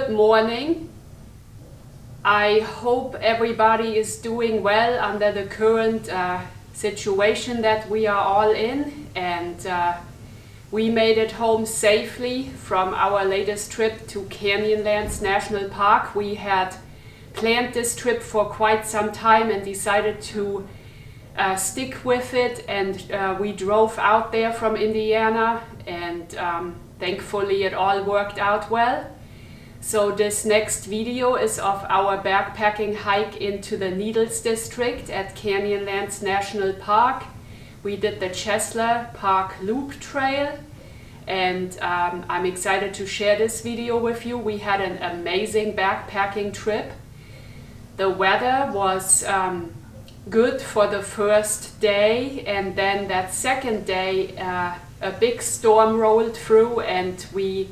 Good morning. I hope everybody is doing well under the current situation that we are all in, and we made it home safely from our latest trip to Canyonlands National Park. We had planned this trip for quite some time and decided to stick with it, and we drove out there from Indiana, and thankfully it all worked out well. So this next video is of our backpacking hike into the Needles district at Canyonlands National Park. We did the Chesler Park Loop trail, and I'm excited to share this video with you. We had an amazing backpacking trip. The weather was good for the first day, and then that second day a big storm rolled through, and we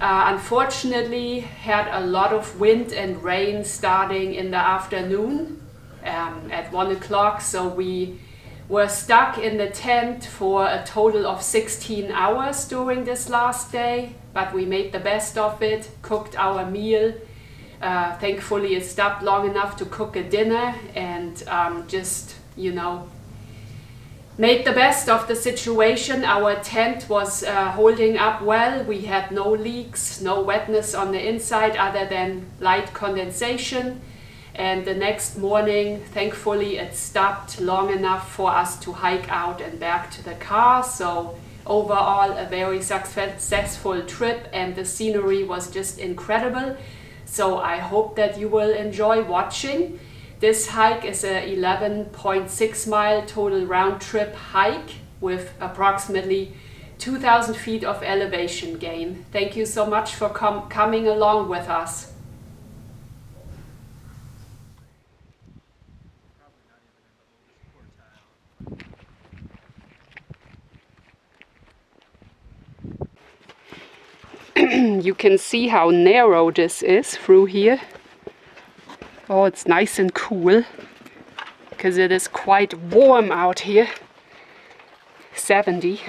unfortunately had a lot of wind and rain starting in the afternoon at 1 o'clock, so we were stuck in the tent for a total of 16 hours during this last day, but we made the best of it, cooked our meal. Thankfully it stopped long enough to cook a dinner, and just, you know, made the best of the situation. Our tent was holding up well. We had no leaks, no wetness on the inside other than light condensation. And the next morning, thankfully, it stopped long enough for us to hike out and back to the car. So overall, a very successful trip, and the scenery was just incredible. So I hope that you will enjoy watching. This hike is a 11.6 mile total round trip hike with approximately 2,000 feet of elevation gain. Thank you so much for coming along with us. You can see how narrow this is through here. Oh, it's nice and cool, because it is quite warm out here. 70.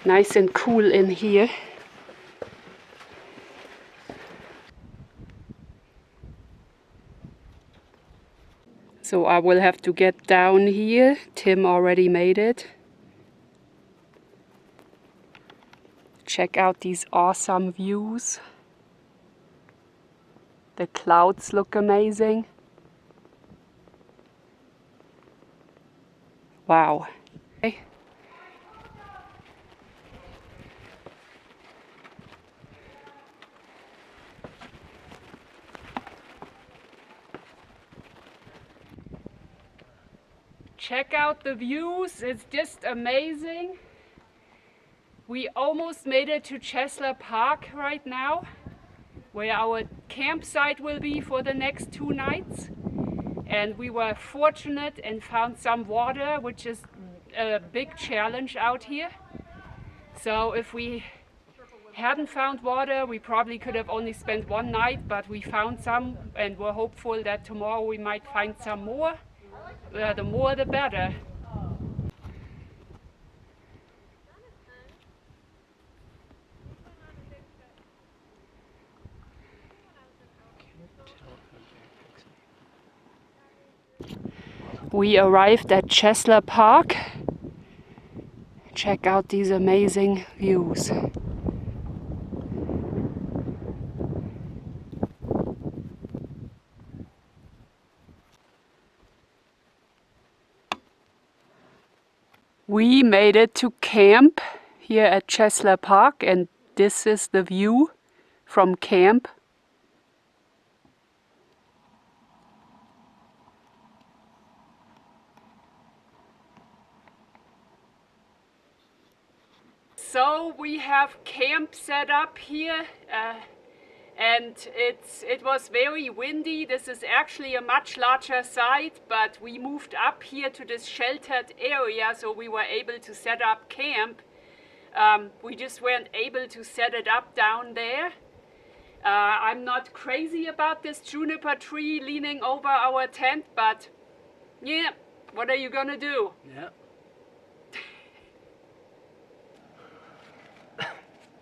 Nice and cool in here. So I will have to get down here. Tim already made it. Check out these awesome views. The clouds look amazing. Wow. Okay. Check out the views, it's just amazing. We almost made it to Chesler Park right now, where our campsite will be for the next 2 nights. And we were fortunate and found some water, which is a big challenge out here. So if we hadn't found water, we probably could have only spent 1 night, but we found some, and we're hopeful that tomorrow we might find some more. The more the better. We arrived at Chesler Park. Check out these amazing views. We made it to camp here at Chesler Park, and this is the view from camp. So we have camp set up here, and it was very windy. This is actually a much larger site, but we moved up here to this sheltered area, so we were able to set up camp. We just weren't able to set it up down there. I'm not crazy about this juniper tree leaning over our tent, but yeah, what are you gonna do? Yeah.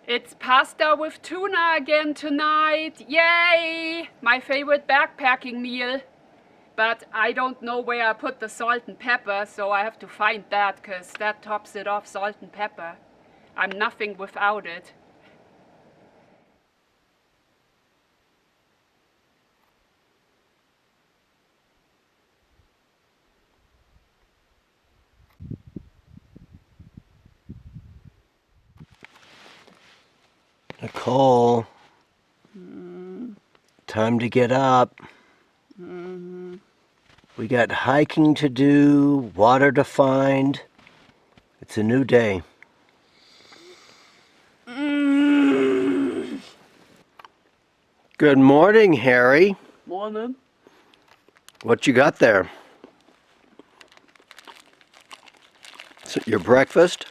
It's pasta with tuna again tonight. Yay! My favorite backpacking meal. But I don't know where I put the salt and pepper, so I have to find that, because that tops it off, salt and pepper. I'm nothing without it. Nicole, time to get up. We got hiking to do, water to find. It's a new day. Good morning, Harry. Morning. What you got there? Is it your breakfast?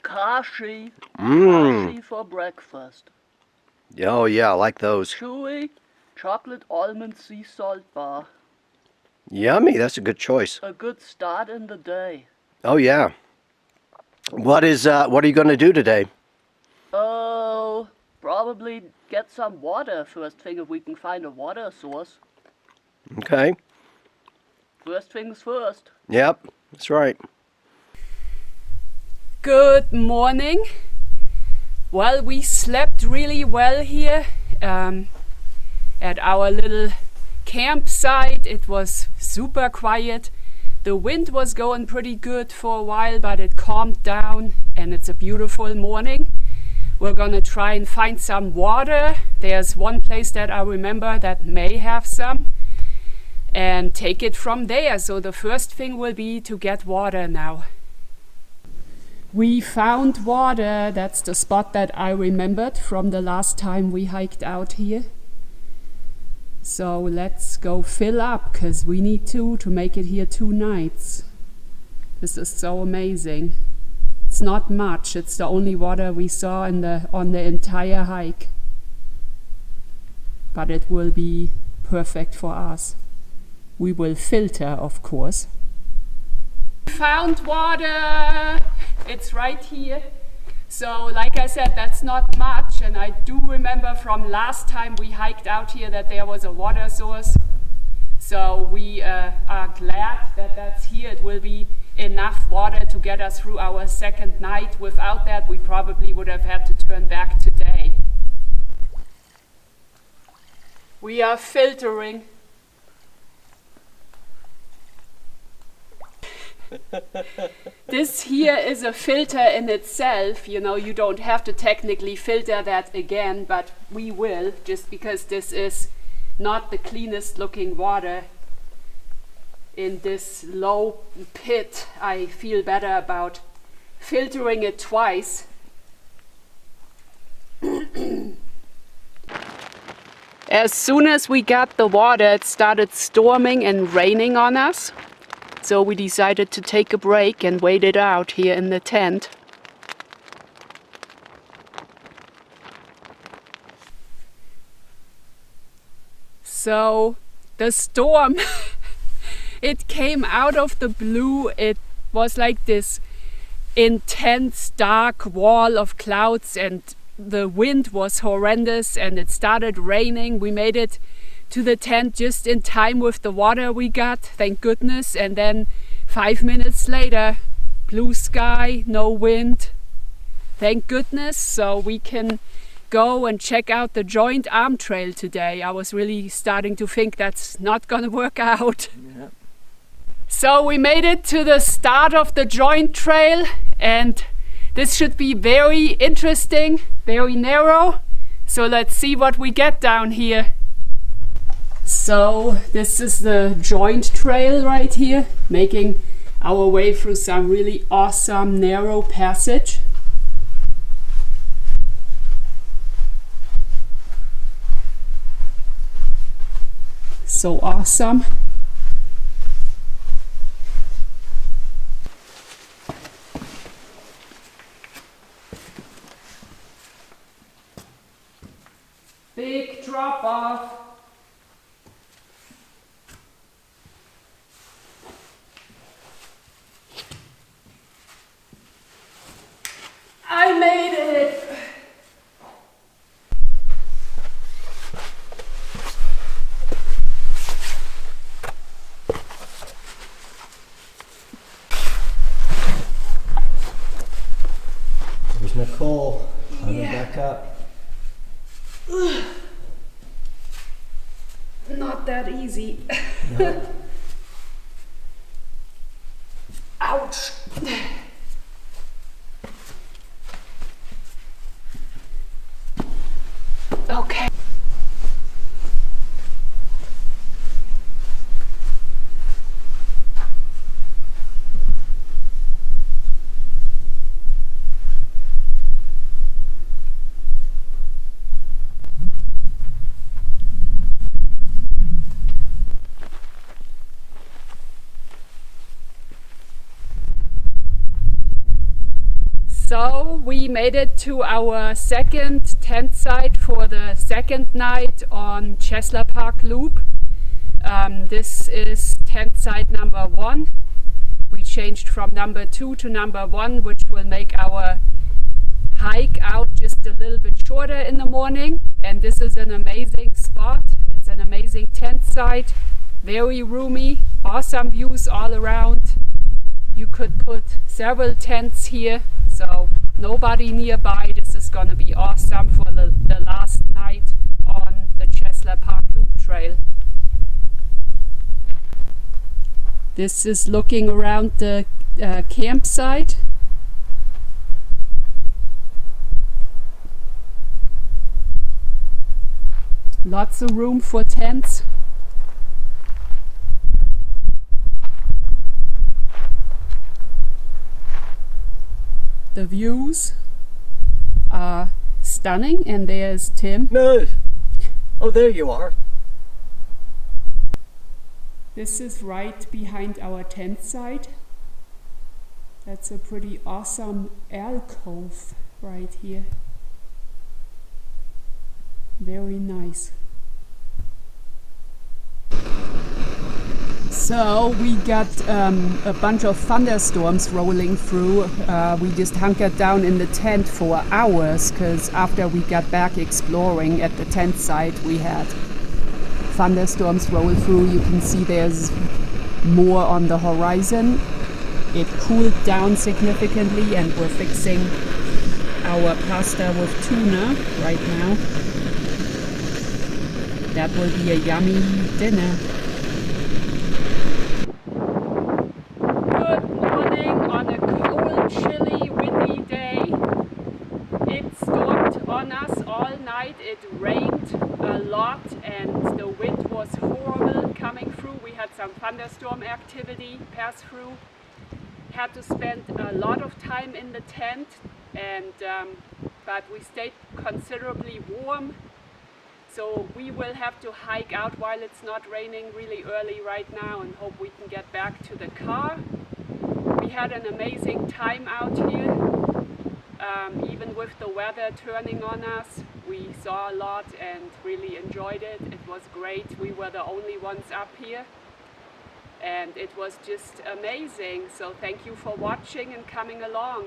Kashi. Mmm. Kashi for breakfast. Oh yeah, I like those. Chewy chocolate almond sea salt bar. Yummy, that's a good choice. A good start in the day. Oh yeah. What are you going to do today? Oh, probably get some water first thing if we can find a water source. Okay. First things first. Yep, that's right. Good morning. Well, we slept really well here at our little campsite. It was super quiet. The wind was going pretty good for a while, but it calmed down and it's a beautiful morning. We're gonna try and find some water. There's one place that I remember that may have some, and take it from there. So the first thing will be to get water now. We found water. That's the spot that I remembered from the last time we hiked out here. So let's go fill up, because we need to make it here 2 nights. This is so amazing. It's not much. It's the only water we saw on the entire hike. But it will be perfect for us. We will filter, of course. Found water! It's right here. So like I said, that's not much, and I do remember from last time we hiked out here that there was a water source. So we are glad that that's here. It will be enough water to get us through our second night. Without that, we probably would have had to turn back today. We are filtering. This here is a filter in itself. You know, you don't have to technically filter that again, but we will, just because this is not the cleanest looking water in this low pit. I feel better about filtering it twice. As soon as we got the water, it started storming and raining on us. So we decided to take a break and wait it out here in the tent. So the storm, it came out of the blue. It was like this intense dark wall of clouds, and the wind was horrendous and it started raining. We made it to the tent just in time with the water we got, thank goodness. And then 5 minutes later, blue sky, no wind, thank goodness. So we can go and check out the joint arm trail today. I was really starting to think that's not gonna work out. Yeah. So we made it to the start of the joint trail, and this should be very interesting, very narrow. So let's see what we get down here. So this is the joint trail right here, making our way through some really awesome narrow passage. So awesome. Big drop off. I made it! full. Climb Yeah. it back up. Not that easy. No. Ouch! Okay. So we made it to our second tent site for the second night on Chesler Park Loop. This is tent site number 1. We changed from number 2 to number 1, which will make our hike out just a little bit shorter in the morning. And this is an amazing spot. It's an amazing tent site, very roomy, awesome views all around. You could put several tents here, so nobody nearby. This is going to be awesome for the last night on the Chesler Park Loop Trail. This is looking around the campsite. Lots of room for tents. The views are stunning, and there's Tim. No. Oh, there you are. This is right behind our tent site. That's a pretty awesome alcove right here. Very nice. So we got a bunch of thunderstorms rolling through. We just hunkered down in the tent for hours because after we got back exploring at the tent site, we had thunderstorms roll through. You can see there's more on the horizon. It cooled down significantly, and we're fixing our pasta with tuna right now. That will be a yummy dinner. Good morning on a cold, chilly, windy day. It stormed on us all night. It rained a lot and the wind was horrible coming through. We had some thunderstorm activity pass through. Had to spend a lot of time in the tent, and but we stayed considerably warm. So we will have to hike out while it's not raining really early right now and hope we can get back to the car. We had an amazing time out here. Even with the weather turning on us, we saw a lot and really enjoyed it. It was great. We were the only ones up here and it was just amazing. So thank you for watching and coming along.